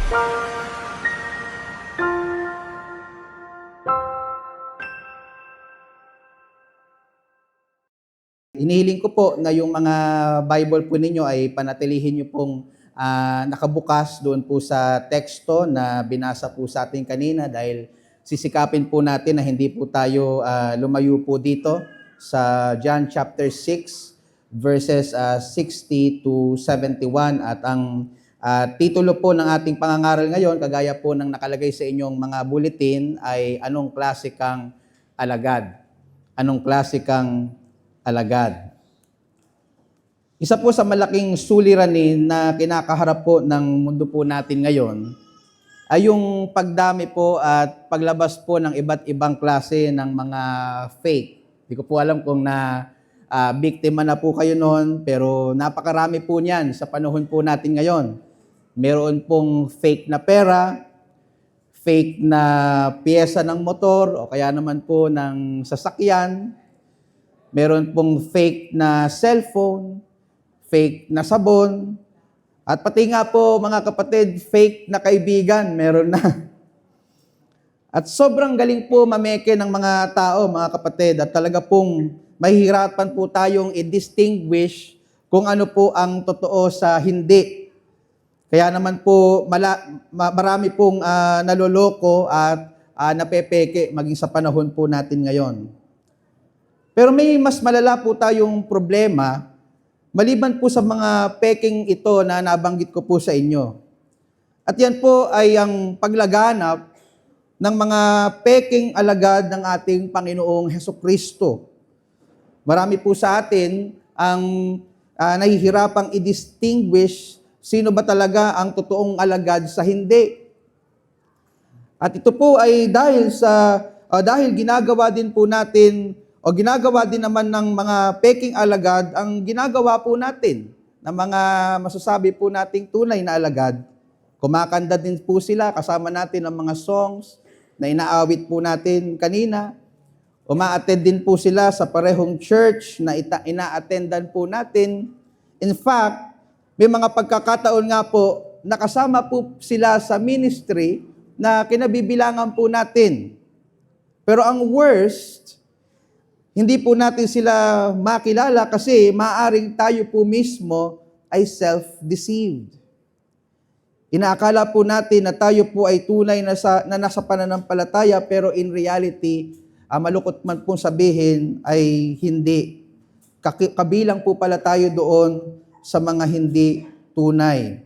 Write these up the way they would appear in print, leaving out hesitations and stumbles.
Hinihiling ko po na yung mga Bible po ninyo ay panatilihin nyo pong nakabukas doon po sa teksto na binasa po sa atin kanina dahil sisikapin po natin na hindi po tayo lumayo po dito sa John chapter 6 verses 60 to 71 at ang titulo po ng ating pangangaral ngayon, kagaya po ng nakalagay sa inyong mga bulletin, ay anong klase kang alagad? Anong klase kang alagad? Isa po sa malaking suliranin na kinakaharap po ng mundo po natin ngayon ay yung pagdami po at paglabas po ng iba't ibang klase ng mga fake. Hindi ko po alam kung biktima na po kayo noon, pero napakarami po niyan sa panahon po natin ngayon. Meron pong fake na pera, fake na piyesa ng motor o kaya naman po ng sasakyan. Meron pong fake na cellphone, fake na sabon, at pati nga po mga kapatid, fake na kaibigan, meron na. At sobrang galing po mameke ng mga tao, mga kapatid, at talaga pong mahihirapan po tayong i-distinguish kung ano po ang totoo sa hindi. Kaya naman po marami pong naloloko at napepeke maging sa panahon po natin ngayon. Pero may mas malala po tayong problema maliban po sa mga peking ito na nabanggit ko po sa inyo. At yan po ay ang paglaganap ng mga peking alagad ng ating Panginoong Hesukristo. Marami po sa atin ang nahihirapang i-distinguish sino ba talaga ang totoong alagad sa hindi. At ito po ay dahil ginagawa din po natin o ginagawa din naman ng mga peking alagad ang ginagawa po natin ng mga masasabi po nating tunay na alagad. Kumakanta din po sila, kasama natin ang mga songs na inaawit po natin kanina. Uma-attend din po sila sa parehong church na ina-attendan po natin. In fact, may mga pagkakataon nga po, nakasama po sila sa ministry na kinabibilangan po natin. Pero ang worst, hindi po natin sila makilala kasi maaring tayo po mismo ay self-deceived. Inaakala po natin na tayo po ay tunay na nasa pananampalataya pero in reality, malukot man pong sabihin ay hindi. Kabilang po pala tayo doon sa mga hindi tunay.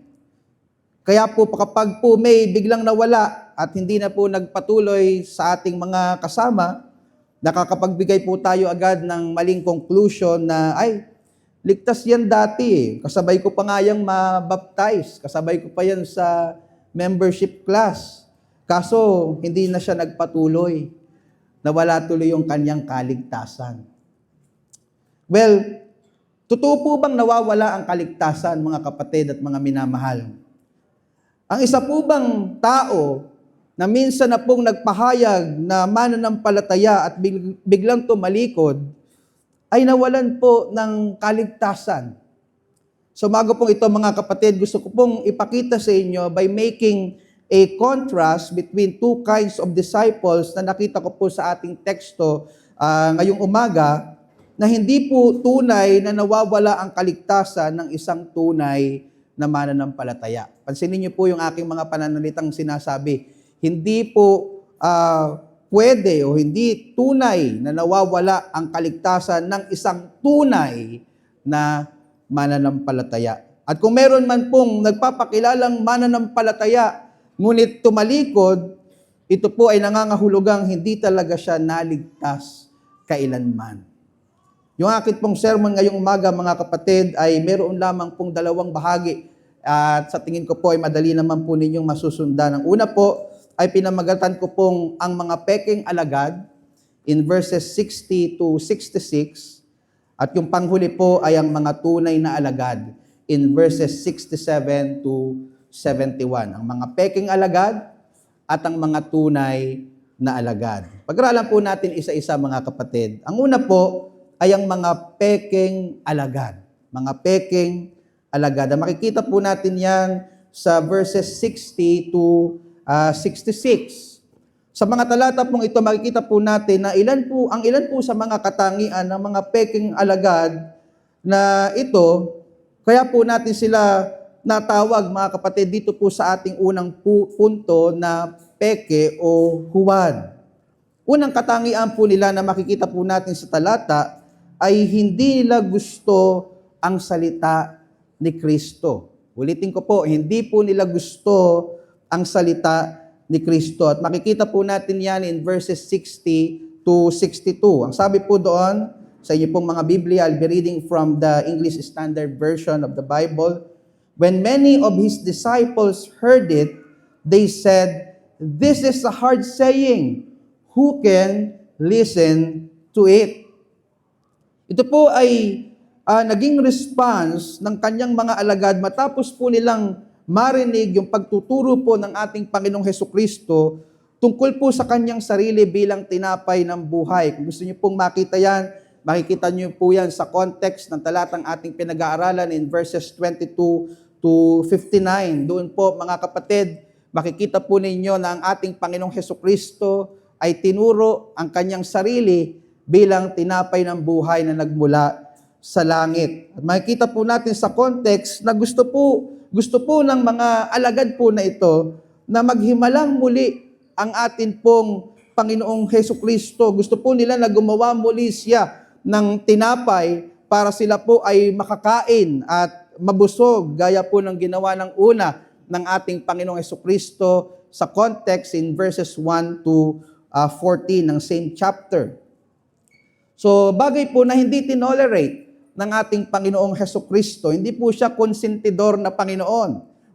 Kaya po kapag po may biglang nawala at hindi na po nagpatuloy sa ating mga kasama, nakakapagbigay po tayo agad ng maling conclusion na, ay, ligtas yan dati. Kasabay ko pa nga yung mabaptize. Kasabay ko pa yan sa membership class. Kaso, hindi na siya nagpatuloy. Nawala tuloy yung kanyang kaligtasan. Well, totoo po bang nawawala ang kaligtasan, mga kapatid at mga minamahal? Ang isa po bang tao na minsan na pong nagpahayag na mananampalataya at biglang tumalikod, ay nawalan po ng kaligtasan. So umaga pong ito mga kapatid, gusto ko pong ipakita sa inyo by making a contrast between two kinds of disciples na nakita ko po sa ating teksto ngayong umaga, na hindi po tunay na nawawala ang kaligtasan ng isang tunay na mananampalataya. Pansinin niyo po yung aking mga pananalitang sinasabi. Hindi po pwede o hindi tunay na nawawala ang kaligtasan ng isang tunay na mananampalataya. At kung meron man pong nagpapakilalang mananampalataya, ngunit tumalikod, ito po ay nangangahulugang hindi talaga siya naligtas kailanman. Yung akin pong sermon ngayong umaga, mga kapatid, ay meron lamang pong dalawang bahagi. At sa tingin ko po ay madali naman po ninyong masusundan. Ang una po ay pinamagatan ko pong ang mga peking alagad in verses 60 to 66. At yung panghuli po ay ang mga tunay na alagad in verses 67 to 71. Ang mga peking alagad at ang mga tunay na alagad. Pag-aralan po natin isa-isa, mga kapatid. Ang una po ay ang mga peking alagad. Mga peking alagad. Makikita po natin yan sa verses 60 to 66. Sa mga talata pong ito, makikita po natin na ilan po sa mga katangian ng mga peking alagad na ito, kaya po natin sila natawag, mga kapatid, dito po sa ating unang punto na peke o huwad. Unang katangian po nila na makikita po natin sa talata ay hindi nila gusto ang salita ni Kristo. Ulitin ko po, hindi po nila gusto ang salita ni Kristo. At makikita po natin yan in verses 60 to 62. Ang sabi po doon, sa inyo pong mga Biblia, I'll be reading from the English Standard Version of the Bible. When many of his disciples heard it, they said, "This is a hard saying. Who can listen to it?" Ito po ay naging response ng kanyang mga alagad matapos po nilang marinig yung pagtuturo po ng ating Panginoong Hesukristo tungkol po sa kanyang sarili bilang tinapay ng buhay. Kung gusto niyo pong makita yan, makikita niyo po yan sa context ng talatang ating pinag-aaralan in verses 22 to 59. Doon po, mga kapatid, makikita po ninyo na ang ating Panginoong Hesukristo ay tinuro ang kanyang sarili bilang tinapay ng buhay na nagmula sa langit. At makikita po natin sa context na gusto po ng mga alagad po na ito na maghimalang muli ang atin pong Panginoong Hesukristo. Gusto po nila na gumawa muli siya ng tinapay para sila po ay makakain at mabusog, gaya po ng ginawa ng una ng ating Panginoong Hesukristo sa context in verses 1 to 14 ng same chapter. So, bagay po na hindi tinolerate ng ating Panginoong Hesukristo. Hindi po siya konsentidor na Panginoon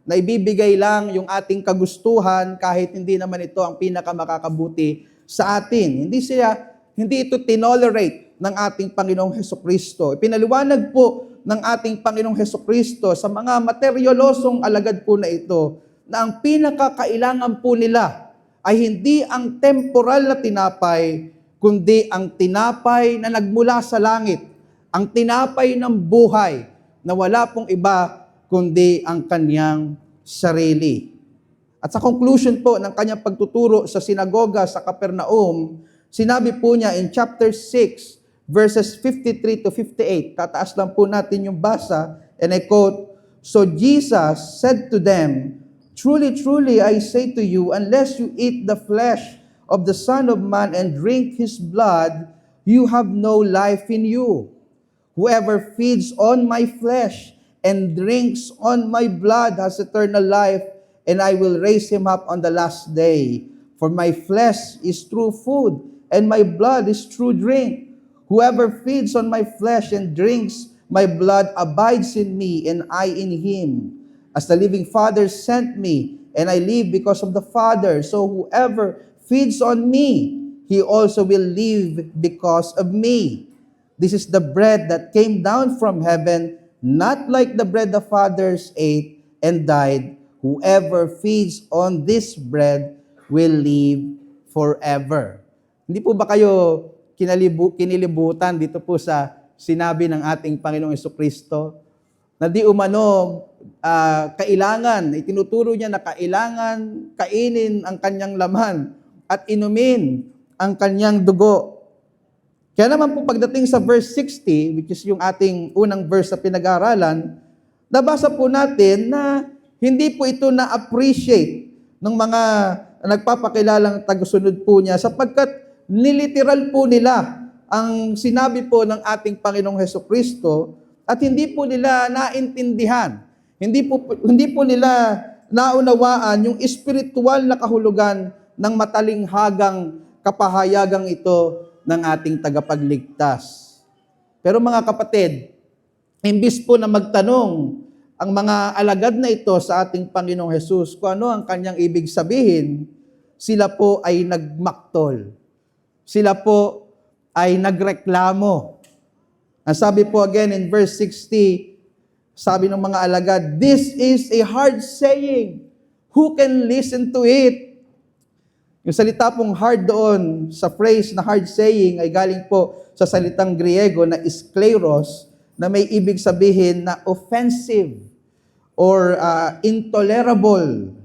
na ibibigay lang yung ating kagustuhan kahit hindi naman ito ang pinakamakakabuti sa atin. Hindi ito tinolerate ng ating Panginoong Hesukristo. Ipinaliwanag po ng ating Panginoong Hesukristo sa mga materyolosong alagad po na ito na ang pinakakailangan po nila ay hindi ang temporal na tinapay, kundi ang tinapay na nagmula sa langit, ang tinapay ng buhay na wala pong iba kundi ang kanyang sarili. At sa conclusion po ng kanyang pagtuturo sa sinagoga sa Capernaum, sinabi po niya in chapter 6, verses 53 to 58. Tataas lang po natin yung basa, and I quote, "So Jesus said to them, 'Truly, truly, I say to you, unless you eat the flesh of the Son of Man and drink His blood, you have no life in you. Whoever feeds on my flesh and drinks on my blood has eternal life, and I will raise him up on the last day. For my flesh is true food, and my blood is true drink. Whoever feeds on my flesh and drinks my blood abides in me, and I in him. As the living Father sent me, and I live because of the Father, so whoever feeds on me, he also will live because of me. This is the bread that came down from heaven, not like the bread the fathers ate and died. Whoever feeds on this bread will live forever." Hindi po ba kayo kinilibutan dito po sa sinabi ng ating Panginoong Hesukristo na di umano kailangan, itinuturo niya na kailangan kainin ang kanyang laman at inumin ang kanyang dugo. Kaya naman po pagdating sa verse 60, which is yung ating unang verse sa pinag-aaralan, nabasa po natin na hindi po ito na-appreciate ng mga nagpapakilalang tagusunod po niya sapagkat niliteral po nila ang sinabi po ng ating Panginoong Hesukristo at hindi po nila naintindihan. Hindi po nila naunawaan yung espiritual na kahulugan ng matalinghagang kapahayagang ito ng ating tagapagligtas. Pero mga kapatid, imbis po na magtanong ang mga alagad na ito sa ating Panginoong Hesus kung ano ang kanyang ibig sabihin, sila po ay nagmaktol. Sila po ay nagreklamo. Ang sabi po again in verse 60, sabi ng mga alagad, "This is a hard saying. Who can listen to it?" Yung salita pong hard doon, sa phrase na hard saying, ay galing po sa salitang Griego na skleros, na may ibig sabihin na offensive or intolerable.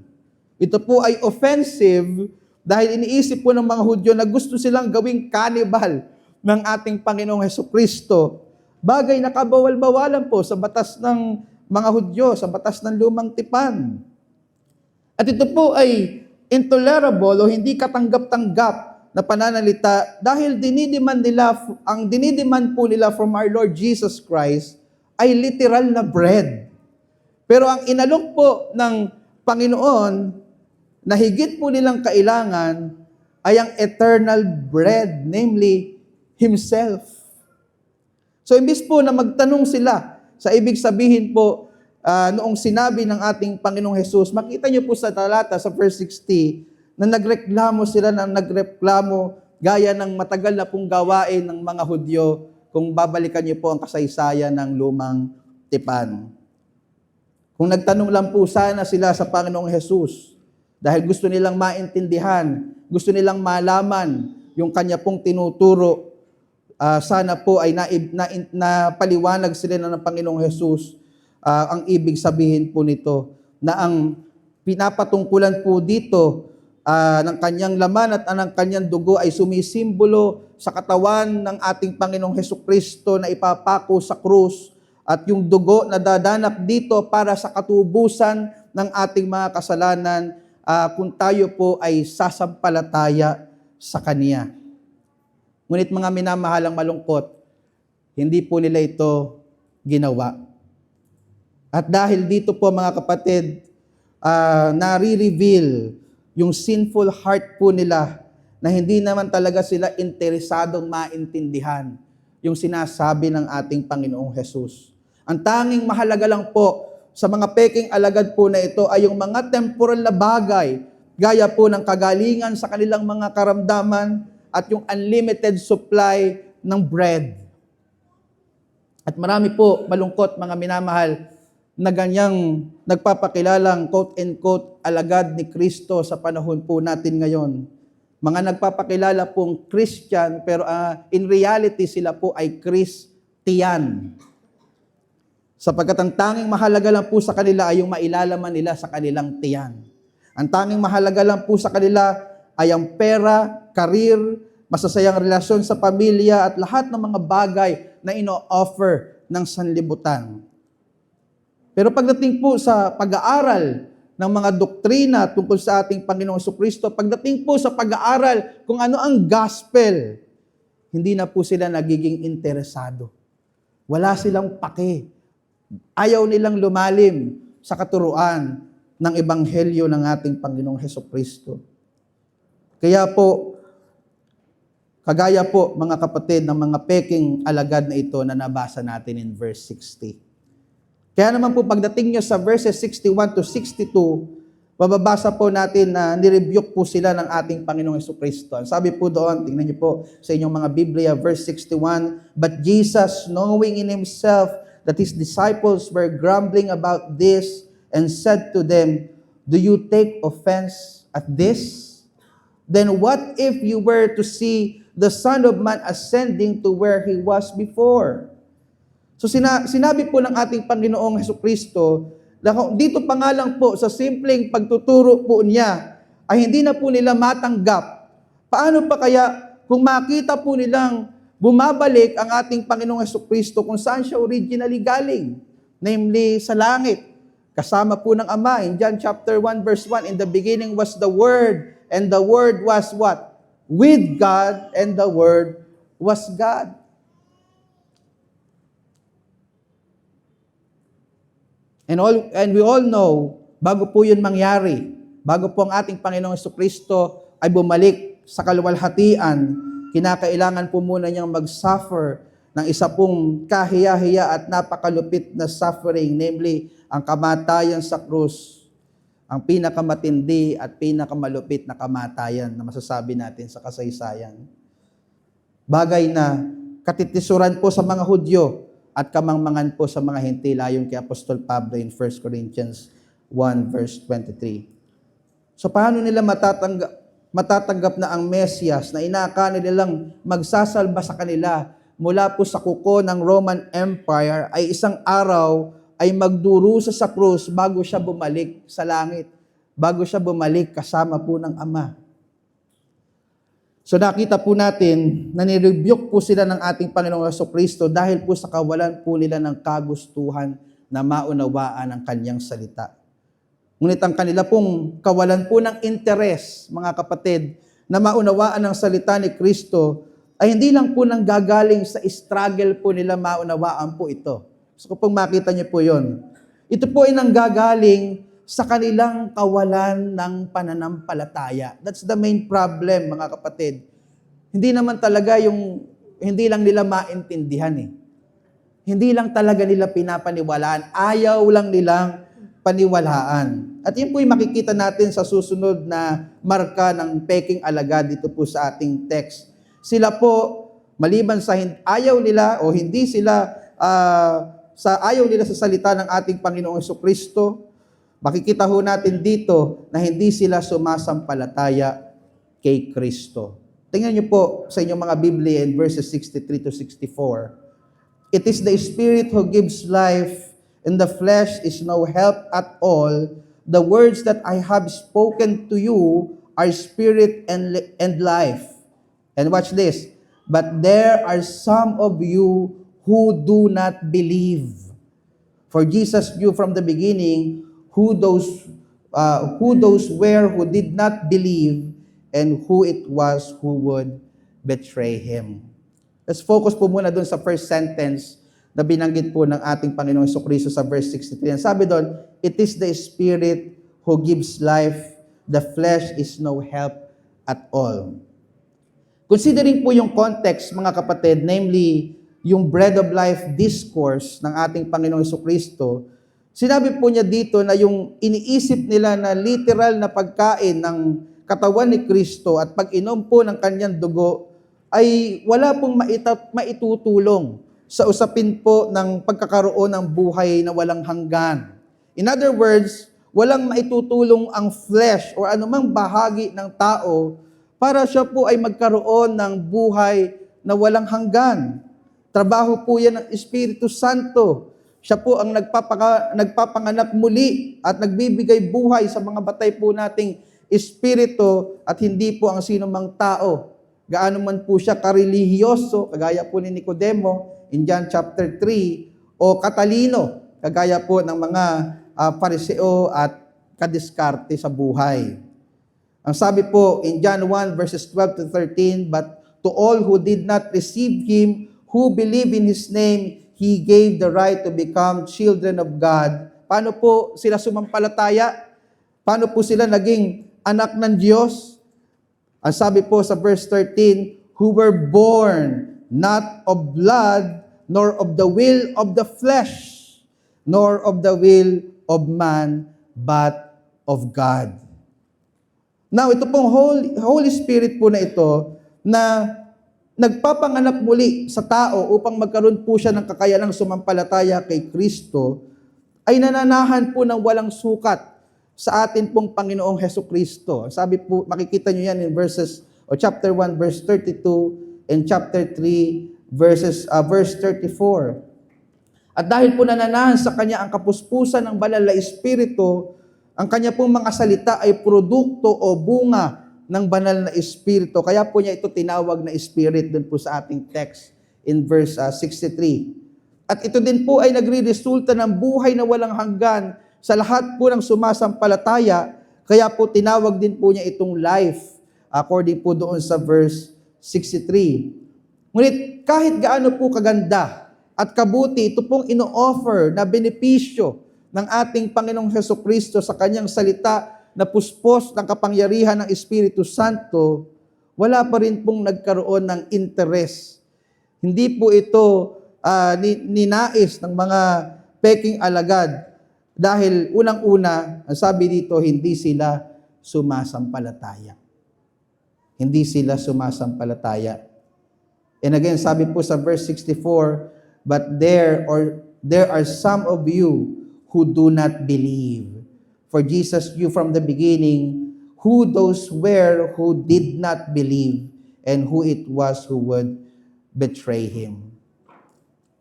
Ito po ay offensive dahil iniisip po ng mga Hudyo na gusto silang gawing cannibal ng ating Panginoong Hesukristo. Bagay na kabawal-bawalan po sa batas ng mga Hudyo, sa batas ng lumang tipan. At ito po ay intolerable o hindi katanggap-tanggap na pananalita dahil ang dinidemand po nila from our Lord Jesus Christ ay literal na bread. Pero ang inalok po ng Panginoon na higit po nilang kailangan ay ang eternal bread, namely Himself. So imbis po na magtanong sila sa ibig sabihin po noong sinabi ng ating Panginoong Hesus, makita niyo po sa talata sa verse 60 na nagreklamo sila gaya ng matagal na pong gawain ng mga Hudyo kung babalikan niyo po ang kasaysayan ng lumang tipan. Kung nagtanong lang po sana sila sa Panginoong Hesus dahil gusto nilang maintindihan, gusto nilang malaman yung kanya pong tinuturo, sana po ay napaliwanag sila ng Panginoong Hesus ang ibig sabihin po nito, na ang pinapatungkulan po dito ng kanyang laman at ng kanyang dugo ay sumisimbolo sa katawan ng ating Panginoong Hesukristo na ipapako sa krus at yung dugo na dadanap dito para sa katubusan ng ating mga kasalanan kung tayo po ay sasampalataya sa Kanya. Ngunit mga minamahalang malungkot, hindi po nila ito ginawa. At dahil dito po mga kapatid, nare-reveal yung sinful heart po nila na hindi naman talaga sila interesadong maintindihan yung sinasabi ng ating Panginoong Hesus. Ang tanging mahalaga lang po sa mga peking alagad po na ito ay yung mga temporal na bagay, gaya po ng kagalingan sa kanilang mga karamdaman at yung unlimited supply ng bread. At marami po, malungkot mga minamahal, na ganyang nagpapakilalang quote-unquote alagad ni Kristo sa panahon po natin ngayon. Mga nagpapakilala pong Christian, pero in reality sila po ay Christian. Sapagkat ang tanging mahalaga lang po sa kanila ay yung mailalaman nila sa kanilang tiyan. Ang tanging mahalaga lang po sa kanila ay ang pera, karir, masasayang relasyon sa pamilya at lahat ng mga bagay na ino-offer ng sanlibutan. Pero pagdating po sa pag-aaral ng mga doktrina tungkol sa ating Panginoong Jesucristo, pagdating po sa pag-aaral kung ano ang gospel, hindi na po sila nagiging interesado. Wala silang pake. Ayaw nilang lumalim sa katuruan ng ebanghelyo ng ating Panginoong Jesucristo. Kaya po, kagaya po mga kapatid ng mga peking alagad na ito na nabasa natin in verse 60. Kaya naman po pagdating nyo sa verses 61 to 62, mababasa po natin na nirebuke po sila ng ating Panginoong Jesucristo. Ang sabi po doon, tingnan nyo po sa inyong mga Biblia, verse 61, "But Jesus, knowing in Himself that His disciples were grumbling about this, and said to them, 'Do you take offense at this? Then what if you were to see the Son of Man ascending to where He was before?'" So sinabi po ng ating Panginoong Hesukristo, dito pa nga lang po sa simpleng pagtuturo po niya, ay hindi na po nila matanggap. Paano pa kaya kung makita po nilang bumabalik ang ating Panginoong Hesukristo kung saan siya originally galing, namely sa langit, kasama po ng Ama. In John chapter 1 verse 1, "In the beginning was the Word, and the Word was" what? "With God, and the Word was God." And we all know, bago po yun mangyari, bago po ang ating Panginoong Jesucristo ay bumalik sa kaluwalhatian, kinakailangan po muna niyang mag-suffer ng isa pong kahiya-hiya at napakalupit na suffering, namely, ang kamatayan sa krus, ang pinakamatindi at pinakamalupit na kamatayan na masasabi natin sa kasaysayan. Bagay na katitisuran po sa mga Hudyo, at kamangmangan po sa mga Hentil ayon kay Apostol Pablo in 1 Corinthians 1 verse 23. So paano nila matatanggap na ang Mesiyas na inaakala nilang magsasalba sa kanila mula po sa kuko ng Roman Empire ay isang araw ay magdurusa sa krus bago siya bumalik sa langit, bago siya bumalik kasama po ng Ama. So nakita po natin na nirebuke po sila ng ating Panginoong Jesucristo dahil po sa kawalan po nila ng kagustuhan na maunawaan ang kanyang salita. Ngunit ang kanila pong kawalan po ng interes, mga kapatid, na maunawaan ang salita ni Kristo, ay hindi lang po nang gagaling sa struggle po nila maunawaan po ito. Gusto ko pong makita niyo po yon. Ito po ay nanggagaling sa kanilang kawalan ng pananampalataya. That's the main problem, mga kapatid. Hindi naman talaga hindi lang nila maintindihan eh. Hindi lang talaga nila pinapaniwalaan. Ayaw lang nilang paniwalaan. At yun po yung makikita natin sa susunod na marka ng peking alagad dito po sa ating text. Sila po, maliban sa ayaw nila o hindi sila, ayaw nila sa salita ng ating Panginoong Jesucristo, makikita ho natin dito na hindi sila sumasampalataya kay Kristo. Tingnan niyo po sa inyong mga Biblia in verses 63 to 64. It is the Spirit who gives life, and the flesh is no help at all. The words that I have spoken to you are spirit and life. And watch this. But there are some of you who do not believe. For Jesus knew from the beginning who those were who did not believe and who it was who would betray Him. Let's focus po muna dun sa first sentence na binanggit po ng ating Panginoong Jesucristo sa verse 63. And sabi doon, it is the Spirit who gives life, the flesh is no help at all. Considering po yung context, mga kapatid, namely, yung bread of life discourse ng ating Panginoong Jesucristo, sinabi po niya dito na yung iniisip nila na literal na pagkain ng katawan ni Kristo at pag-inom po ng kanyang dugo ay wala pong maitutulong sa usapin po ng pagkakaroon ng buhay na walang hanggan. In other words, walang maitutulong ang flesh o anumang bahagi ng tao para siya po ay magkaroon ng buhay na walang hanggan. Trabaho po yan ng Espiritu Santo. Siya po ang nagpapanganak muli at nagbibigay buhay sa mga batay po nating espiritu at hindi po ang sinumang tao. Gaano man po siya karelihiyoso, kagaya po ni Nicodemo, in John chapter 3, o katalino, kagaya po ng mga Pariseo at kadiskarte sa buhay. Ang sabi po in John 1 verses 12 to 13, but to all who did not receive Him, who believe in His name, He gave the right to become children of God. Paano po sila sumampalataya? Paano po sila naging anak ng Diyos? Ang sabi po sa verse 13, who were born not of blood, nor of the will of the flesh, nor of the will of man, but of God. Now, ito pong Holy Spirit po na ito, na nagpapanganak muli sa tao upang magkaroon po siya ng kakayanang sumampalataya kay Kristo, ay nananahan po ng walang sukat sa atin pong Panginoong Jesucristo. Sabi po, makikita nyo yan in chapter 1, verse 32, and chapter 3, verse 34. At dahil po nananahan sa Kanya ang kapuspusan ng banal na Espiritu, ang Kanya pong mga salita ay produkto o bunga ng banal na Espiritu. Kaya po niya ito tinawag na Spirit dun po sa ating text in verse 63. At ito din po ay nagre-resulta ng buhay na walang hanggan sa lahat po ng sumasampalataya. Kaya po tinawag din po niya itong life according po doon sa verse 63. Ngunit kahit gaano po kaganda at kabuti, ito pong ino-offer na benepisyo ng ating Panginoong Jesucristo sa Kanyang salita na puspos ng kapangyarihan ng Espiritu Santo, wala pa rin pong nagkaroon ng interes. Hindi po ito ninais ng mga peking alagad dahil unang-una, ang sabi dito, hindi sila sumasampalataya. Hindi sila sumasampalataya. And again, sabi po sa verse 64, but there are some of you who do not believe. For Jesus knew from the beginning who those were who did not believe and who it was who would betray Him.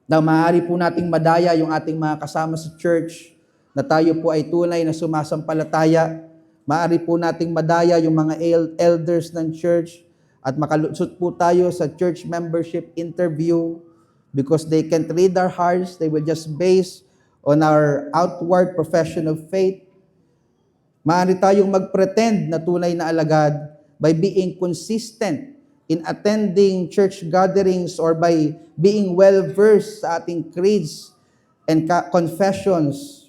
Na maaari po nating madaya yung ating mga kasama sa church, na tayo po ay tunay na sumasampalataya. Maaari po nating madaya yung mga elders ng church at makalusot po tayo sa church membership interview because they can't read our hearts. They will just base on our outward profession of faith. Maaari tayong mag-pretend na tunay na alagad by being consistent in attending church gatherings or by being well-versed sa ating creeds and confessions,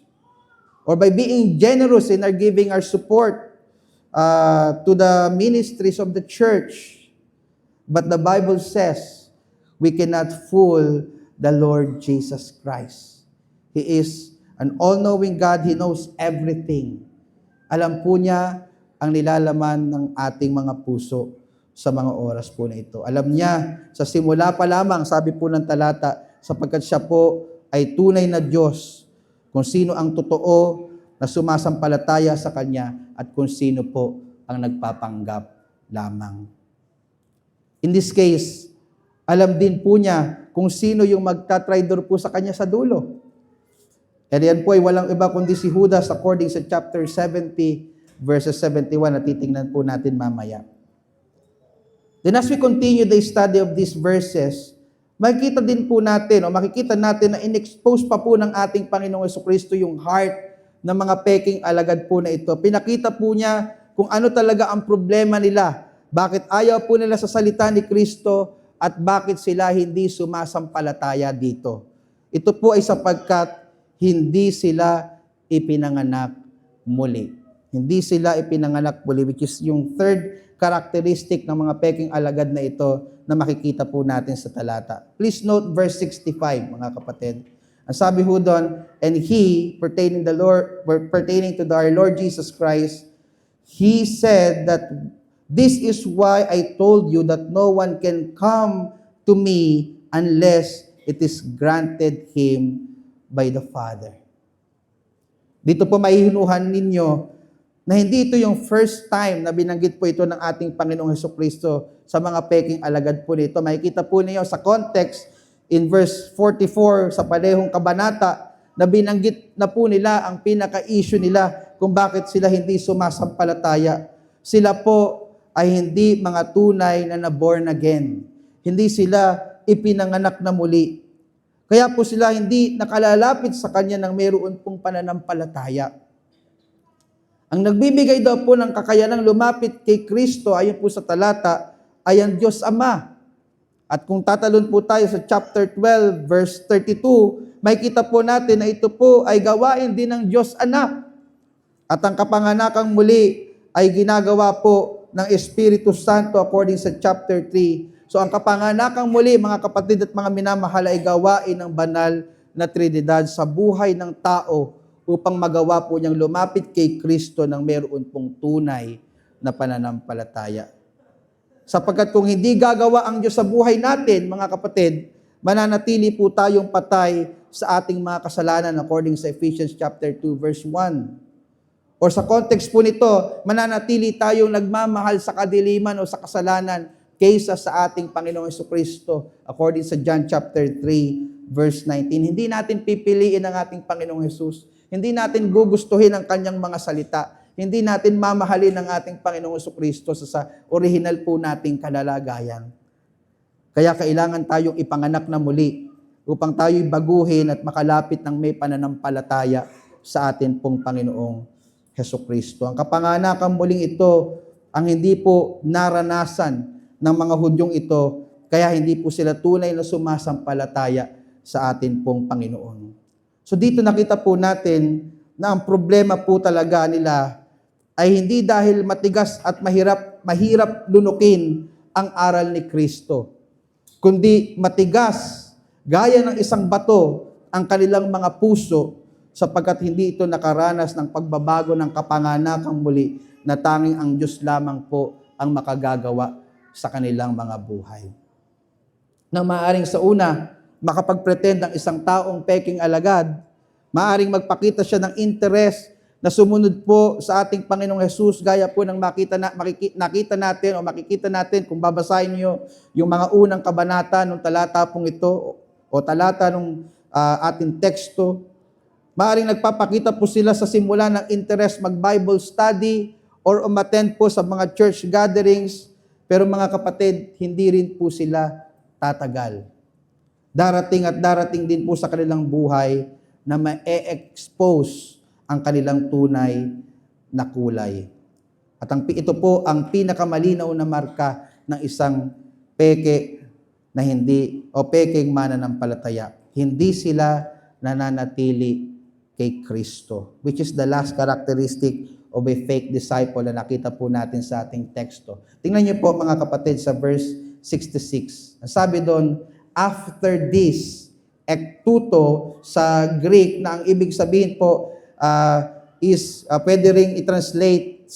or by being generous in our giving our support to the ministries of the church. But the Bible says we cannot fool the Lord Jesus Christ. He is an all-knowing God. He knows everything. Alam po niya ang nilalaman ng ating mga puso sa mga oras po na ito. Alam niya, sa simula pa lamang, sabi po ng talata, sapagkat siya po ay tunay na Diyos, kung sino ang totoo na sumasampalataya sa Kanya at kung sino po ang nagpapanggap lamang. In this case, alam din po niya kung sino yung magtatraidor po sa Kanya sa dulo. And yan po ay walang iba kundi si Judas according sa chapter 70 verses 71 na titingnan po natin mamaya. Then as we continue the study of these verses, makikita din po natin o makikita natin na in-expose pa po ng ating Panginoong Jesucristo yung heart ng mga peking alagad po na ito. Pinakita po niya kung ano talaga ang problema nila. Bakit ayaw po nila sa salita ni Kristo at bakit sila hindi sumasampalataya dito. Ito po ay sapagkat hindi sila ipinanganak muli. Hindi sila ipinanganak muli, which is yung third characteristic ng mga peking alagad na ito na makikita po natin sa talata. Please note verse 65, mga kapatid. Ang sabi ho doon, and he, pertaining to our Lord Jesus Christ, he said that this is why I told you that no one can come to me unless it is granted him by the Father. Dito po maihinuhan ninyo na hindi ito yung first time na binanggit po ito ng ating Panginoong Jesucristo sa mga peking alagad po nito. Makikita po niyo sa context in verse 44 sa parehong kabanata na binanggit na po nila ang pinaka-issue nila kung bakit sila hindi sumasampalataya. Sila po ay hindi mga tunay na born again. Hindi sila ipinanganak na muli. Kaya po sila hindi nakalalapit sa Kanya ng mayroon pong pananampalataya. Ang nagbibigay daw po ng kakayanang lumapit kay Kristo, ayon po sa talata, ay ang Diyos Ama. At kung tatalon po tayo sa chapter 12, verse 32, makikita po natin na ito po ay gawain din ng Diyos Anak. At ang kapanganakang muli ay ginagawa po ng Espiritu Santo according sa chapter 3. So ang kapanganakang muli, mga kapatid at mga minamahal, ay gawain ng banal na Trinidad sa buhay ng tao upang magawa po niyang lumapit kay Kristo ng meron pong tunay na pananampalataya. Sapagkat kung hindi gagawa ang Diyos sa buhay natin, mga kapatid, mananatili po tayong patay sa ating mga kasalanan according sa Ephesians chapter 2 verse 1. Or sa context po nito, mananatili tayong nagmamahal sa kadiliman o sa kasalanan kaysa sa ating Panginoong Jesucristo according sa John chapter 3 verse 19. Hindi natin pipiliin ang ating Panginoong Jesus. Hindi natin gugustuhin ang Kanyang mga salita. Hindi natin mamahalin ang ating Panginoong Jesucristo sa original po nating kalalagayan. Kaya kailangan tayong ipanganak na muli upang tayo'y baguhin at makalapit ng may pananampalataya sa atin pong Panginoong Jesucristo. Ang kapanganakang muling ito ang hindi po naranasan ng mga Hudyong ito, kaya hindi po sila tunay na sumasampalataya sa atin pong Panginoon. So dito nakita po natin na ang problema po talaga nila ay hindi dahil matigas at mahirap lunukin ang aral ni Kristo, kundi matigas gaya ng isang bato ang kanilang mga puso sapagkat hindi ito nakaranas ng pagbabago ng kapanganakang muli na tanging ang Diyos lamang po ang makagagawa sa kanilang mga buhay. Na maaaring sa una, makapag-pretend ang isang taong peking alagad, maaaring magpakita siya ng interest na sumunod po sa ating Panginoong Jesus, gaya po ng nakita natin o makikita natin kung babasahin niyo yung mga unang kabanata ng talata pong ito, o talata ng ating teksto, maaaring nagpapakita po sila sa simula ng interest mag-Bible study or umattend po sa mga church gatherings, pero mga kapatid, hindi rin po sila tatagal. Darating at darating din po sa kanilang buhay na ma-expose ang kanilang tunay na kulay. At ito po ang pinakamalinaw na marka ng isang peke na pekeng mananampalataya. Hindi sila nananatili kay Kristo, which is the last characteristic of a fake disciple na nakita po natin sa ating teksto. Tingnan niyo po mga kapatid sa verse 66. Ang sabi doon, after this, ektuto sa Greek, na ang ibig sabihin po is pwede ring i-translate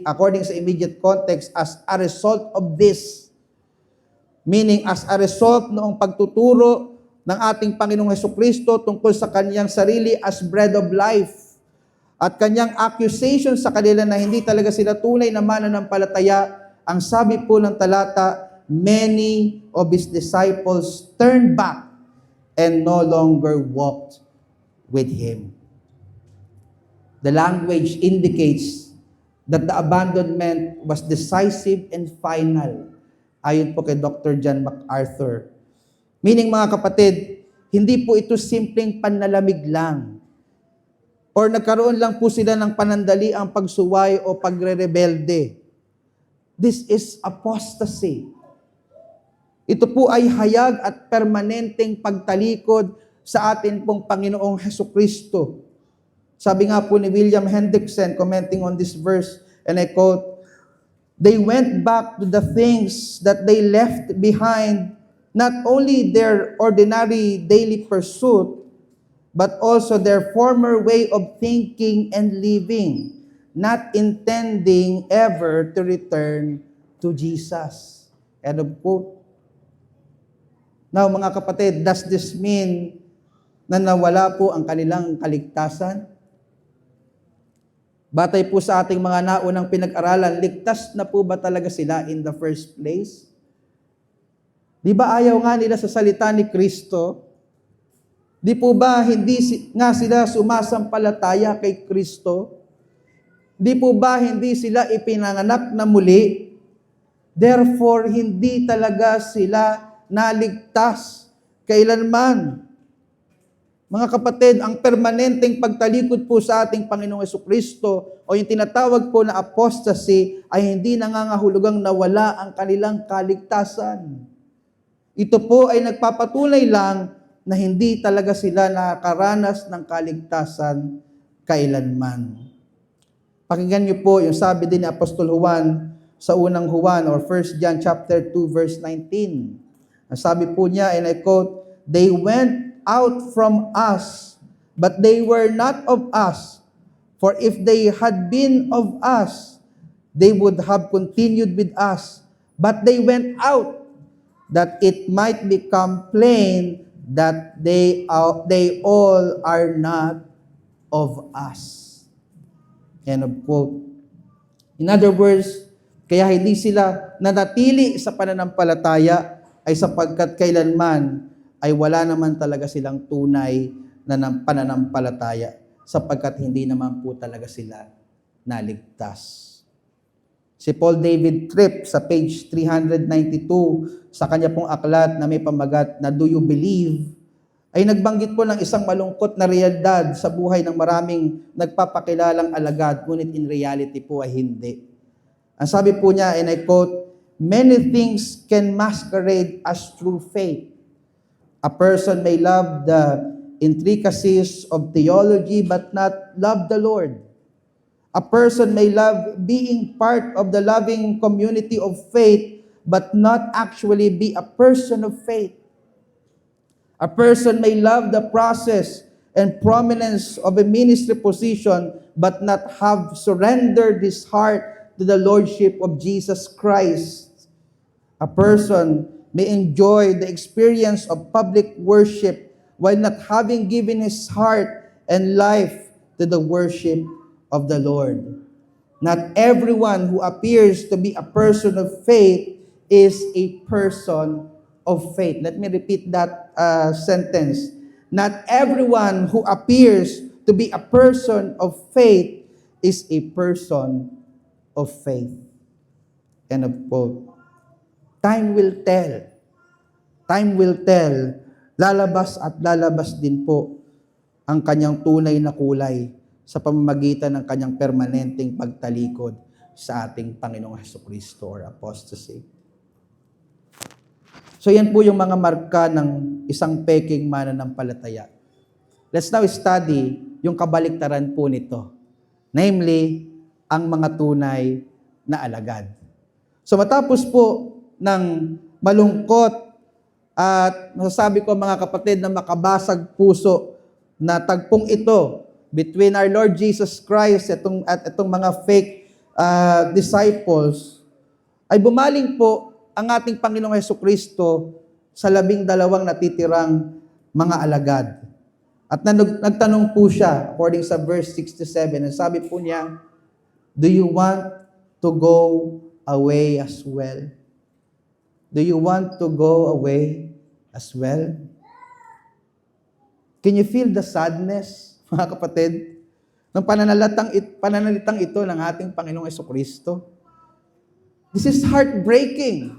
according sa immediate context as a result of this. Meaning as a result noong pagtuturo ng ating Panginoong Hesukristo tungkol sa kanyang sarili as bread of life at kanyang accusation sa kanila na hindi talaga sila tunay na mananampalataya, ang sabi po ng talata, many of his disciples turned back and no longer walked with him. The language indicates that the abandonment was decisive and final, ayon po kay Dr. John MacArthur. Meaning mga kapatid, hindi po ito simpleng panlalamig lang. Or nagkaroon lang po sila ng panandali ang pagsuway o pagre-rebelde. This is apostasy. Ito po ay hayag at permanenteng pagtalikod sa atin pong Panginoong Hesukristo. Sabi nga po ni William Hendrickson, commenting on this verse, and I quote, "They went back to the things that they left behind, not only their ordinary daily pursuit, but also their former way of thinking and living, not intending ever to return to Jesus." End of quote. Now, mga kapatid, does this mean na nawala po ang kanilang kaligtasan? Batay po sa ating mga naunang pinag-aralan, ligtas na po ba talaga sila in the first place? Di ba ayaw nga nila sa salita ni Kristo? Di po ba hindi nga sila sumasampalataya kay Kristo? Di po ba hindi sila ipinanganak na muli? Therefore, hindi talaga sila naligtas kailanman. Mga kapatid, ang permanenteng pagtalikod po sa ating Panginoong Hesukristo o yung tinatawag po na apostasy ay hindi nangangahulugang nawala ang kanilang kaligtasan. Ito po ay nagpapatunay lang na hindi talaga sila nakakaranas ng kaligtasan kailanman. Pakinggan niyo po yung sabi din ni Apostol Juan sa unang Juan or 1 John chapter 2 verse 19. Ang sabi po niya, and I quote, "They went out from us, but they were not of us. For if they had been of us, they would have continued with us. But they went out, that it might become plain that they all are not of us." End of quote. In other words, kaya hindi sila nanatili sa pananampalataya ay sapagkat kailanman ay wala naman talaga silang tunay na pananampalataya sapagkat hindi naman po talaga sila naligtas. Si Paul David Tripp sa page 392 sa kanya pong aklat na may pamagat na Do You Believe? Ay nagbanggit po ng isang malungkot na realidad sa buhay ng maraming nagpapakilalang alagad, ngunit in reality po ay hindi. Ang sabi po niya, and I quote, "Many things can masquerade as true faith. A person may love the intricacies of theology but not love the Lord. A person may love being part of the loving community of faith but not actually be a person of faith. A person may love the process and prominence of a ministry position but not have surrendered his heart to the Lordship of Jesus Christ. A person may enjoy the experience of public worship while not having given his heart and life to the worship of the Lord. Not everyone who appears to be a person of faith is a person of faith. Let me repeat that sentence. Not everyone who appears to be a person of faith is a person of faith. End of quote. Time will tell. Time will tell. Lalabas at lalabas din po ang kanyang tunay na kulay sa pamamagitan ng kanyang permanenteng pagtalikod sa ating Panginoong Hesukristo or apostasy. So yan po yung mga marka ng isang peking mananampalataya. Let's now study yung kabaliktaran po nito. Namely, ang mga tunay na alagad. So matapos po ng malungkot at masasabi ko mga kapatid na makabasag puso na tagpong ito between our Lord Jesus Christ at itong mga fake disciples, ay bumaling po ang ating Panginoong Hesukristo sa 12 natitirang mga alagad. At nagtanong po siya, according sa verse 67, and sabi po niya, "Do you want to go away as well? Do you want to go away as well?" Can you feel the sadness, mga kapatid, ng pananalitang ito ng ating Panginoong Hesukristo? This is heartbreaking.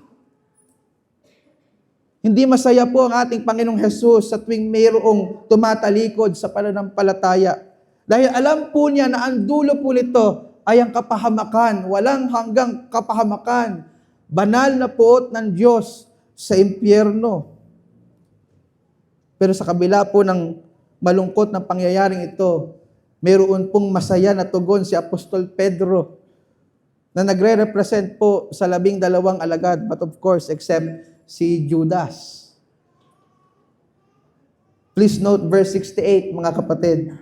Hindi masaya po ang ating Panginoong Hesus sa tuwing mayroong tumatalikod sa pananampalataya. Dahil alam po niya na ang dulo po nito ay ang kapahamakan, walang hanggang kapahamakan, banal na puot ng Diyos sa impyerno. Pero sa kabila po ng malungkot na pangyayaring ito, mayroon pong masaya na tugon si Apostol Pedro na nagre-represent po sa 12 alagad, but of course, except si Judas. Please note verse 68, mga kapatid.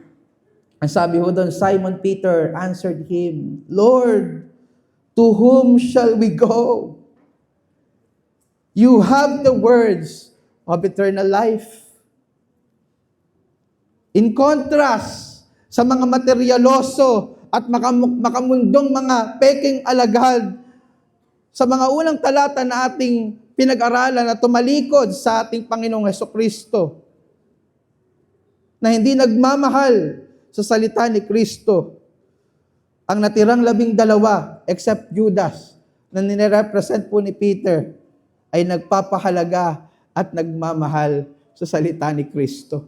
Ang sabi ho doon, Simon Peter answered him, "Lord, to whom shall we go? You have the words of eternal life." In contrast sa mga materyaloso at makamundong mga peking alagad, sa mga unang talata na ating pinag-aralan na tumalikod sa ating Panginoong Hesukristo, na hindi nagmamahal sa salita ni Kristo, ang natirang 12, except Judas, na nirepresent po ni Peter, ay nagpapahalaga at nagmamahal sa salita ni Kristo.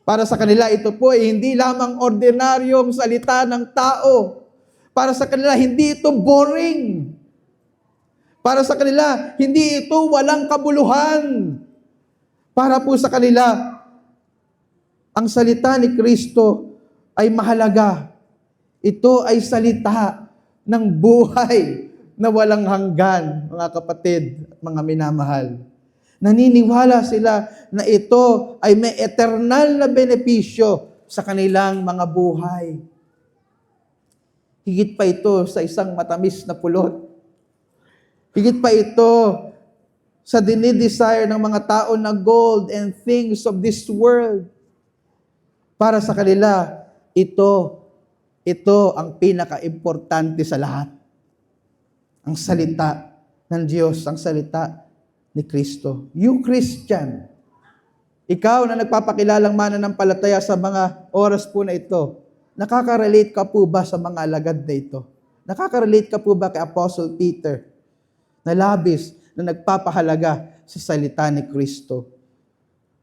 Para sa kanila, ito po ay hindi lamang ordinaryong salita ng tao. Para sa kanila, hindi ito boring. Para sa kanila, hindi ito walang kabuluhan. Para po sa kanila, ang salita ni Kristo ay mahalaga. Ito ay salita ng buhay na walang hanggan, mga kapatid at mga minamahal. Naniniwala sila na ito ay may eternal na benepisyo sa kanilang mga buhay. Higit pa ito sa isang matamis na pulot. Higit pa ito sa dinidesire ng mga tao na gold and things of this world. Para sa kanila, ito ang pinaka-importante sa lahat. Ang salita ng Diyos, ang salita ni Kristo. You Christian, ikaw na nagpapakilalang mananampalataya sa mga oras po na ito, nakaka-relate ka po ba sa mga alagad na ito? Nakaka-relate ka po ba kay Apostle Peter na labis na nagpapahalaga sa salita ni Kristo?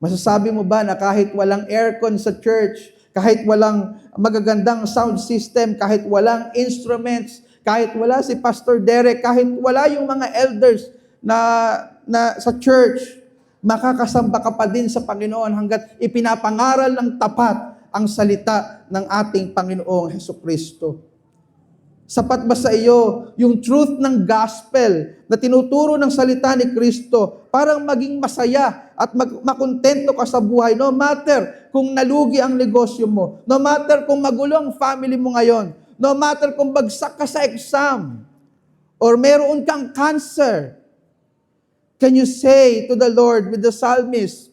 Masasabi mo ba na kahit walang aircon sa church, kahit walang magagandang sound system, kahit walang instruments, kahit wala si Pastor Derek, kahit wala yung mga elders na sa church, makakasamba ka pa din sa Panginoon hanggat ipinapangaral ng tapat ang salita ng ating Panginoong Hesukristo. Sapat ba sa iyo yung truth ng gospel na tinuturo ng salita ni Kristo para maging masaya at makontento ka sa buhay, no matter kung nalugi ang negosyo mo, no matter kung magulo ang family mo ngayon, no matter kung bagsak ka sa exam, or meron kang cancer, can you say to the Lord with the psalmist,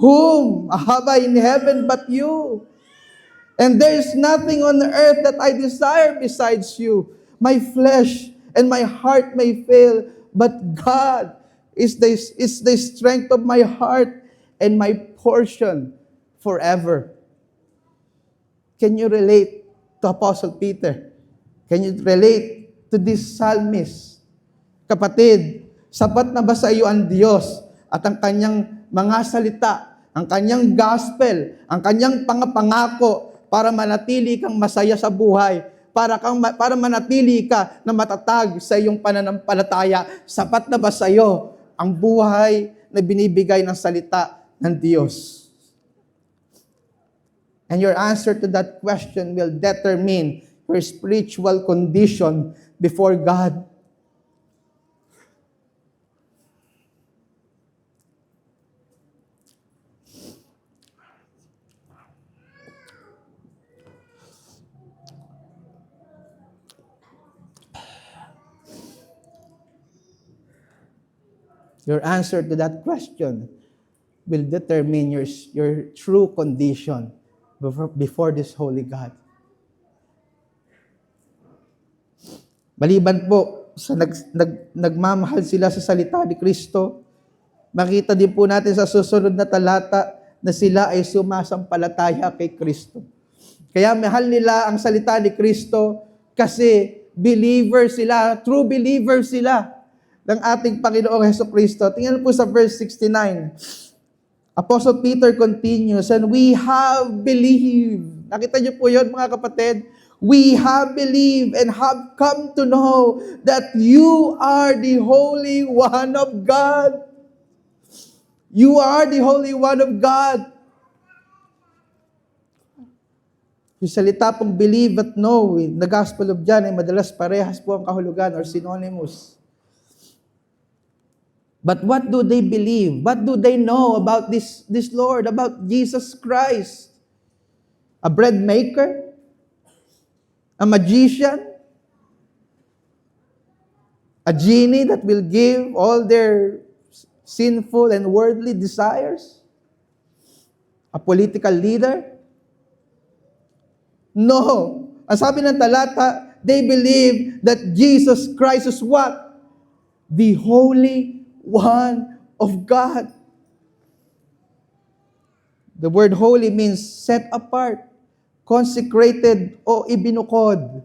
"Whom have I in heaven but you? And there is nothing on earth that I desire besides you. My flesh and my heart may fail, but God is the strength of my heart and my portion forever. Can you relate to Apostle Peter? Can you relate to this psalmist? Kapatid, sapat na ba sa iyo ang Diyos at ang kanyang mga salita, ang kanyang gospel, ang kanyang pangako para manatili kang masaya sa buhay, para manatili ka na matatag sa iyong pananampalataya? Sapat na ba sa iyo ang buhay na binibigay ng salita ng Diyos? And your answer to that question will determine your spiritual condition before God. Your answer to that question will determine your true condition before this holy God. Maliban po sa nagmamahal sila sa salita ni Kristo, makita din po natin sa susunod na talata na sila ay sumasampalataya kay Kristo. Kaya mahal nila ang salita ni Kristo kasi believer sila, true believer sila ng ating Panginoong Hesukristo. Tingnan po sa verse 69. Apostle Peter continues, and we have believed. Nakita niyo po yun, mga kapatid? We have believed and have come to know that you are the Holy One of God. You are the Holy One of God. Yung salita pong believe at know, the Gospel of John ay madalas parehas po ang kahulugan or synonymous. But what do they believe? What do they know about this Lord, about Jesus Christ? A bread maker? A magician? A genie that will give all their sinful and worldly desires? A political leader? No. Ang sabi ng talata, they believe that Jesus Christ is what? The Holy One of God. The word holy means set apart, consecrated o ibinukod.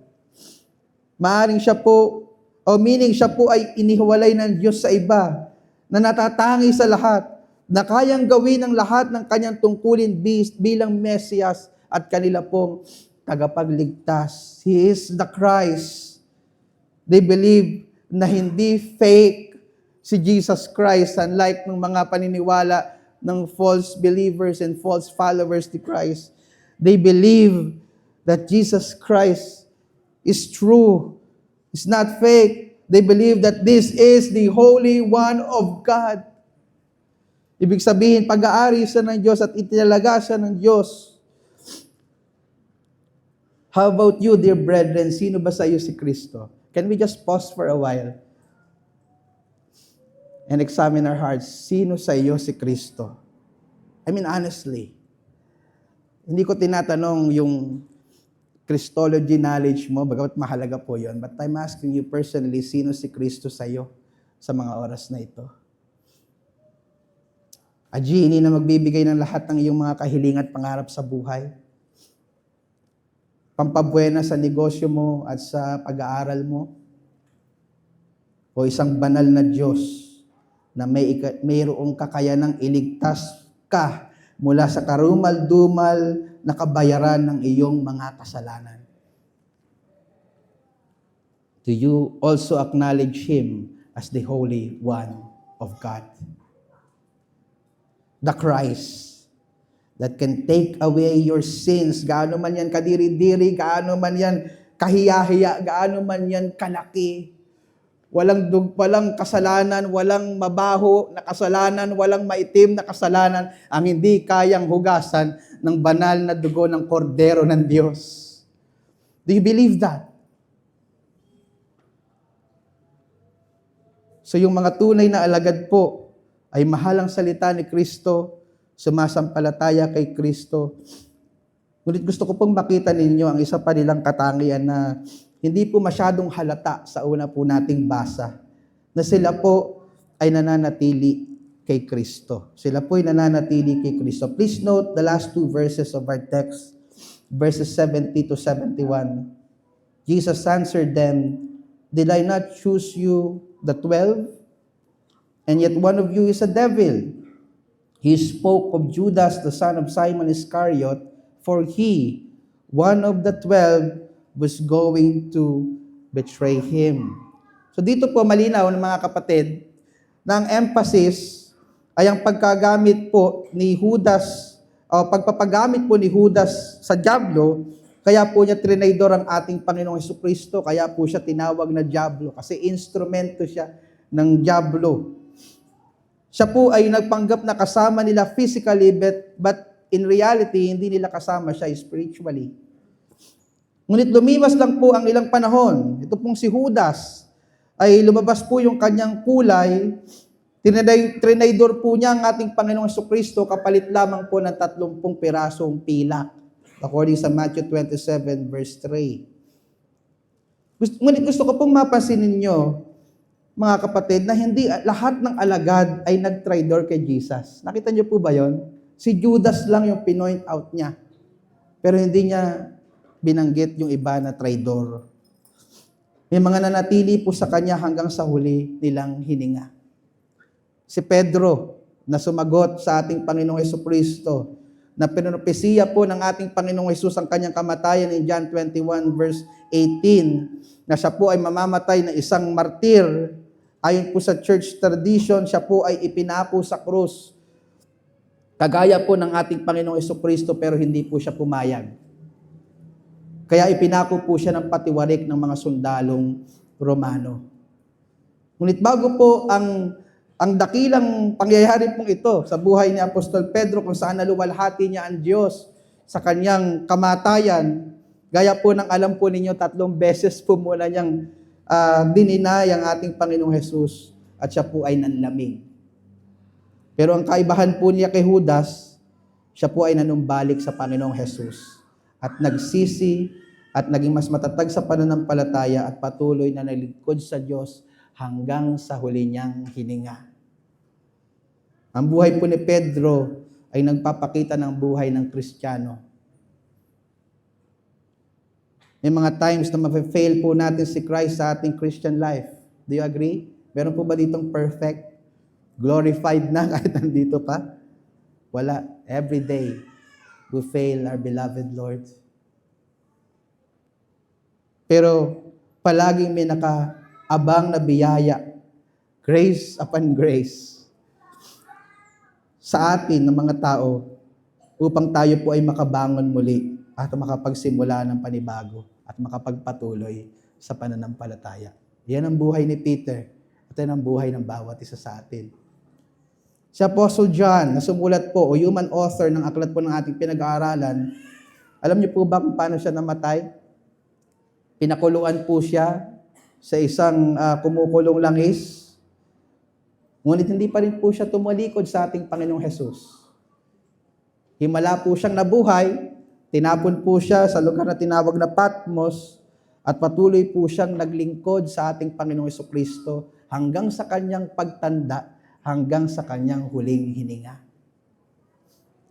Maaring siya po, o meaning siya po ay inihiwalay ng Diyos sa iba, na natatangi sa lahat, na kayang gawin ang lahat ng kanyang tungkulin bilang Mesiyas at kanila pong tagapagligtas. He is the Christ. They believe na hindi fake si Jesus Christ, unlike ng mga paniniwala ng false believers and false followers to Christ. They believe that Jesus Christ is true. It's not fake. They believe that this is the Holy One of God. Ibig sabihin, pag-aari siya ng Diyos at itinalaga siya ng Diyos. How about you, dear brethren? Sino ba sa iyo si Kristo? Can we just pause for a while and examine our hearts? Sino sa iyo si Kristo? I mean, honestly, hindi ko tinatanong yung Christology knowledge mo, bagamat mahalaga po yun, but I'm asking you personally, sino si Kristo sa iyo sa mga oras na ito? A genie na magbibigay ng lahat ng iyong mga kahilingan at pangarap sa buhay? Pampabuena sa negosyo mo at sa pag-aaral mo? O isang banal na Diyos na mayroong kakayanang iligtas ka mula sa karumal-dumal na kabayaran ng iyong mga kasalanan? Do you also acknowledge Him as the Holy One of God? The Christ that can take away your sins, gaano man yan kadiri-diri, gaano man yan kahiya-hiya, gaano man yan kalaki. Walang kasalanan, walang mabaho na kasalanan, walang maitim na kasalanan ang hindi kayang hugasan ng banal na dugo ng kordero ng Diyos. Do you believe that? So yung mga tunay na alagad po ay mahal ang salita ni Kristo, sumasampalataya kay Kristo. Ngunit gusto ko pong makita ninyo ang isa pa nilang katangian na hindi po masyadong halata sa una po nating basa, na sila po ay nananatili kay Kristo. Sila po ay nananatili kay Kristo. Please note the last two verses of our text, verses 70 to 71. Jesus answered them, "Did I not choose you, the 12? And yet one of you is a devil." He spoke of Judas, the son of Simon Iscariot, for he, one of the 12, was going to betray him. So dito po malinaw ng mga kapatid na ang emphasis ay ang pagkagamit po ni Judas o pagpapagamit po ni Judas sa dyablo, kaya po niya trinaydor ang ating Panginoong Hesukristo, kaya po siya tinawag na dyablo kasi instrumento siya ng dyablo. Siya po ay nagpanggap na kasama nila physically, but in reality, hindi nila kasama siya spiritually. Ngunit lumiwas lang po ang ilang panahon. Ito pong si Judas ay lumabas po yung kanyang kulay. Trinaydor po niya ang ating Panginoong Hesukristo kapalit lamang po ng 30 pirasong pilak. According sa Matthew 27 verse 3. Ngunit gusto ko pong mapansin ninyo, mga kapatid, na hindi lahat ng alagad ay nag-traidor kay Jesus. Nakita niyo po ba yon? Si Judas lang yung pinoint out niya. Pero hindi niya binanggit yung iba na traidor. May mga nanatili po sa kanya hanggang sa huli nilang hininga. Si Pedro, na sumagot sa ating Panginoong Hesukristo, na pinropesiya po ng ating Panginoong Hesus ang kanyang kamatayan in John 21 verse 18, na siya po ay mamamatay na isang martir. Ayon po sa church tradition, siya po ay ipinapo sa krus. Kagaya po ng ating Panginoong Hesukristo, pero hindi po siya pumayag. Kaya ipinako po siya ng patiwarik ng mga sundalong Romano. Ngunit bago po ang dakilang pangyayari pong ito sa buhay ni Apostol Pedro, kung saan naluwalhati niya ang Diyos sa kanyang kamatayan, gaya po ng alam po ninyo, 3 beses po muna niyang dininay ang ating Panginoong Hesus at siya po ay nanlamig. Pero ang kaibahan po niya kay Judas, siya po ay nanumbalik sa Panginoong Hesus at nagsisi at naging mas matatag sa pananampalataya at patuloy na nalingkod sa Diyos hanggang sa huli niyang hininga. Ang buhay po ni Pedro ay nagpapakita ng buhay ng Kristiyano. May mga times na mafe-fail po natin si Christ sa ating Christian life. Do you agree? Meron po ba ditong perfect, glorified na kahit nandito pa? Wala. Every day, we fail our beloved Lord. Pero palaging may nakaabang na biyaya, grace upon grace, sa atin ng mga tao upang tayo po ay makabangon muli at makapagsimula ng panibago at makapagpatuloy sa pananampalataya. Yan ang buhay ni Peter at yan ang buhay ng bawat isa sa atin. Si Apostle John, na sumulat po o human author ng aklat po ng ating pinag-aaralan, alam niyo po ba kung paano siya namatay? Pinakuluan po siya sa isang kumukulong langis. Ngunit hindi pa rin po siya tumalikod sa ating Panginoong Hesus. Himala po siyang nabuhay, tinapon po siya sa lugar na tinawag na Patmos at patuloy po siyang naglingkod sa ating Panginoong Hesukristo hanggang sa kanyang pagtanda, hanggang sa kanyang huling hininga.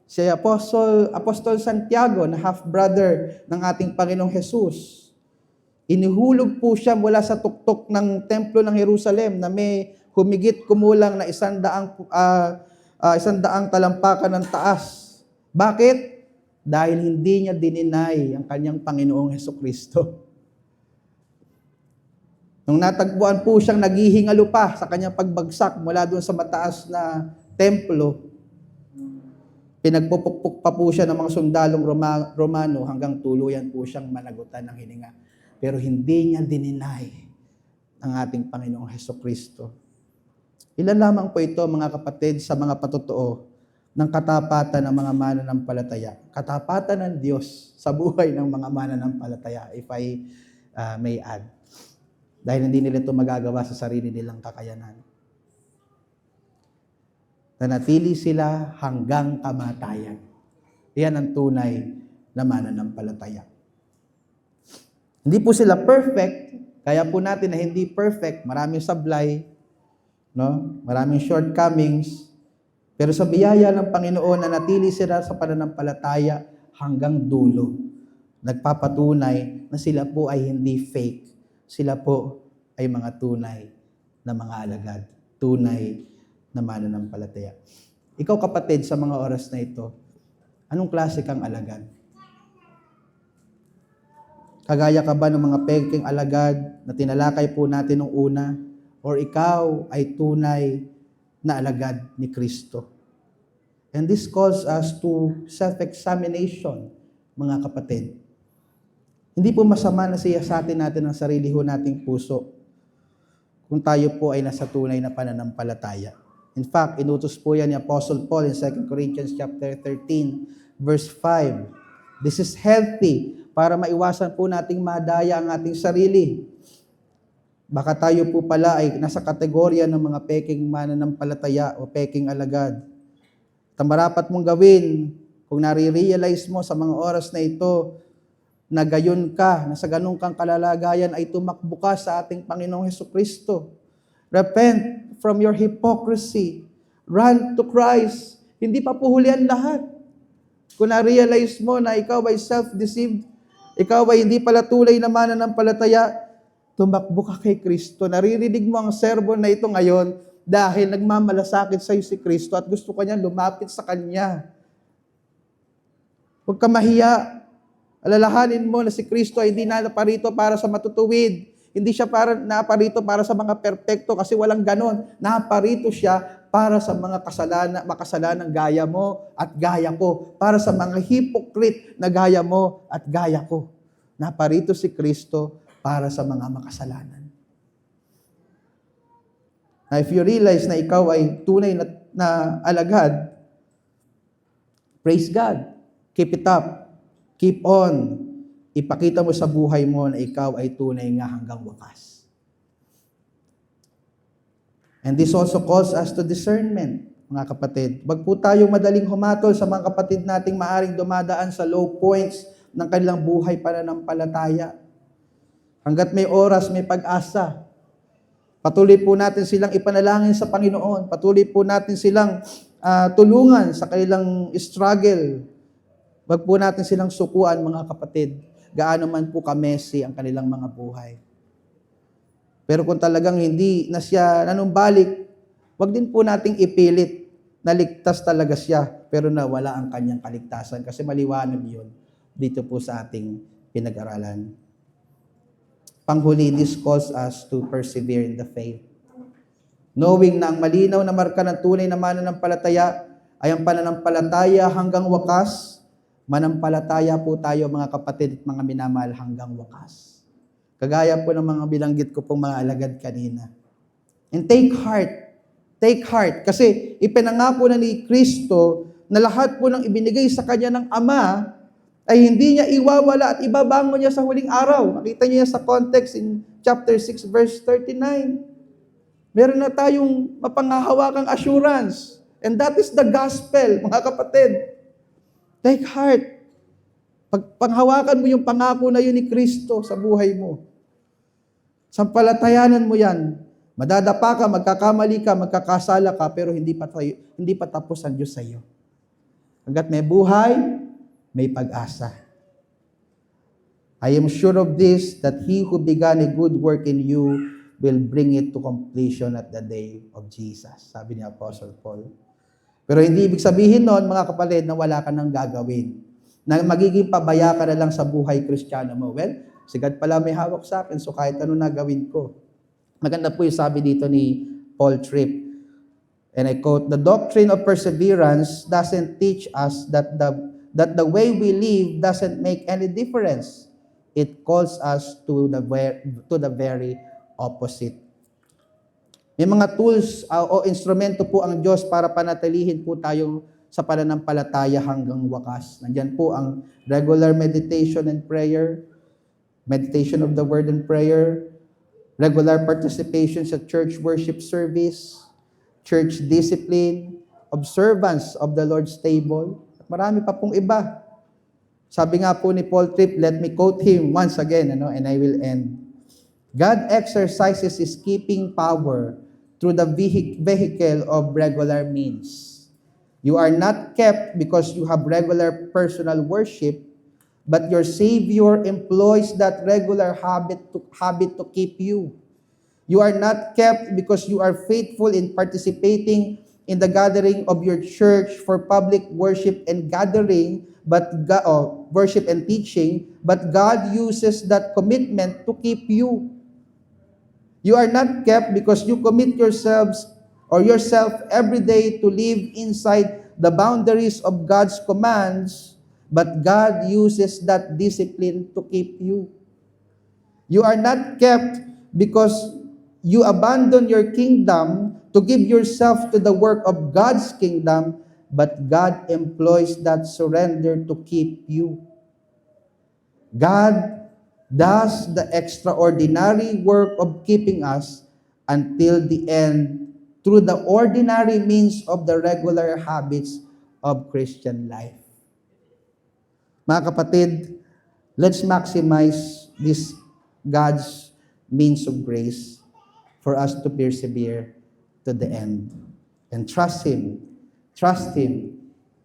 Si Apostol Santiago, na half-brother ng ating Panginoong Hesus, inihulog po siya mula sa tuktok ng templo ng Jerusalem na may humigit kumulang na 100 talampakan ng taas. Bakit? Dahil hindi niya dininay ang kanyang Panginoong Hesukristo. Nung natagpuan po siyang naghihingalo pa sa kanyang pagbagsak mula doon sa mataas na templo, pinagpupukpuk pa po siya ng mga sundalong Romano hanggang tuluyan po siyang managutan ng hininga. Pero hindi niya dininay ang ating Panginoong Hesukristo. Ilan lamang po ito, mga kapatid, sa mga patotoo ng katapatan ng mga mananampalataya. Katapatan ng Diyos sa buhay ng mga mananampalataya, if I may add. Dahil hindi nila ito magagawa sa sarili nilang kakayanan. Nanatili sila hanggang kamatayan. Iyan ang tunay na mananampalataya. Hindi po sila perfect, kaya po natin na hindi perfect, maraming sablay, no? Maraming shortcomings, pero sa biyaya ng Panginoon, nanatili sila sa pananampalataya hanggang dulo. Nagpapatunay na sila po ay hindi fake. Sila po ay mga tunay na mga alagad. Tunay na mananampalataya. Ikaw kapatid, sa mga oras na ito, anong klase kang alagad? Kagaya ka ba ng mga peking alagad na tinalakay po natin nung una? Or ikaw ay tunay na alagad ni Kristo? And this calls us to self-examination, mga kapatid. Hindi po masama na siyasatin natin ang sarili ho nating puso kung tayo po ay nasa tunay na pananampalataya. In fact, inutos po yan ni Apostle Paul in 2 Corinthians chapter 13, verse 5. This is healthy para maiwasan po nating madaya ang ating sarili. Baka tayo po pala ay nasa kategorya ng mga peking mananampalataya o peking alagad. Ang marapat mong gawin kung nare-realize mo sa mga oras na ito na gayon ka, na sa ganun kang kalalagayan ay tumakbo ka sa ating Panginoong Hesukristo. Repent from your hypocrisy. Run to Christ. Hindi pa po huli ang lahat. Kung na-realize mo na ikaw ay self-deceived, ikaw ay hindi pala tulay na mananampalataya, tumakbo ka kay Kristo. Naririnig mo ang sermon na ito ngayon dahil nagmamalasakit sa iyo si Kristo at gusto ka niya lumapit sa Kanya. Huwag ka mahiya. Alalahanin mo na si Kristo ay hindi naparito para sa matutuwid. Hindi siya naparito para sa mga perpekto kasi walang ganon. Naparito siya para sa mga makasalanang gaya mo at gaya ko. Para sa mga hypocrite na gaya mo at gaya ko. Naparito si Kristo para sa mga makasalanan. Now, if you realize na ikaw ay tunay na alagad, praise God. Keep it up. Keep on. Ipakita mo sa buhay mo na ikaw ay tunay nga hanggang wakas. And this also calls us to discernment, mga kapatid. Wag po tayong madaling humatol sa mga kapatid nating maaring dumadaan sa low points ng kanilang buhay pananampalataya. Hanggat may oras, may pag-asa. Patuloy po natin silang ipanalangin sa Panginoon. Patuloy po natin silang tulungan sa kanilang struggle. Wag po natin silang sukuan, mga kapatid. Gaano man po kamesi ang kanilang mga buhay. Pero kung talagang hindi na siya nanumbalik, wag din po nating ipilit na ligtas talaga siya, pero nawala ang kanyang kaligtasan. Kasi maliwanag yun dito po sa ating pinag-aralan. Panghuli, this calls us to persevere in the faith. Knowing na ang malinaw na marka ng tunay na mananampalataya ay ang pananampalataya hanggang wakas, manampalataya po tayo mga kapatid at mga minamahal hanggang wakas. Kagaya po ng mga bilanggit ko pong mga alagad kanina. And take heart, kasi ipinangako na ni Kristo na lahat po ng ibinigay sa Kanya ng Ama ay hindi niya iwawala at ibabangon niya sa huling araw. Nakita niyo yan sa context in chapter 6 verse 39. Meron na tayong mapangahawakang assurance. And that is the gospel, mga kapatid. Take heart. Panghawakan mo yung pangako na yun ni Kristo sa buhay mo. Sampalatayanan mo yan. Madadapa ka, magkakamali ka, magkakasala ka, pero hindi pa tapos ang Diyos sa iyo. Hanggat may buhay, may pag-asa. I am sure of this, that He who began a good work in you will bring it to completion at the day of Jesus. Sabi ni Apostle Paul. Pero hindi ibig sabihin noon, mga kapatid, na wala ka nang gagawin. Na magiging pabaya ka na lang sa buhay Kristiyano mo. Well, si God pala may hawak sa akin, so kahit ano na gawin ko. Maganda po yung sabi dito ni Paul Tripp. And I quote, "The doctrine of perseverance doesn't teach us that the way we live doesn't make any difference. It calls us to the very opposite." May mga tools o instrumento po ang Diyos para panatilihin po tayo sa pananampalataya hanggang wakas. Nandyan po ang regular meditation and prayer, meditation of the Word and prayer, regular participation sa church worship service, church discipline, observance of the Lord's table, at marami pa pong iba. Sabi nga po ni Paul Tripp, let me quote him once again, and I will end. God exercises His keeping power through the vehicle of regular means. You are not kept because you have regular personal worship, but your Savior employs that regular habit to keep you. You are not kept because you are faithful in participating in the gathering of your church for public worship and gathering, worship and teaching, but God uses that commitment to keep you. You are not kept because you commit yourself every day to live inside the boundaries of God's commands, but God uses that discipline to keep you. You are not kept because you abandon your kingdom to give yourself to the work of God's kingdom, but God employs that surrender to keep you. God does the extraordinary work of keeping us until the end through the ordinary means of the regular habits of Christian life. Mga kapatid, let's maximize this God's means of grace for us to persevere to the end. And trust Him. Trust Him.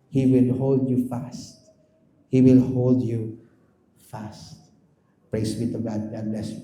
He will hold you fast. He will hold you fast. Praise be to God. God bless you.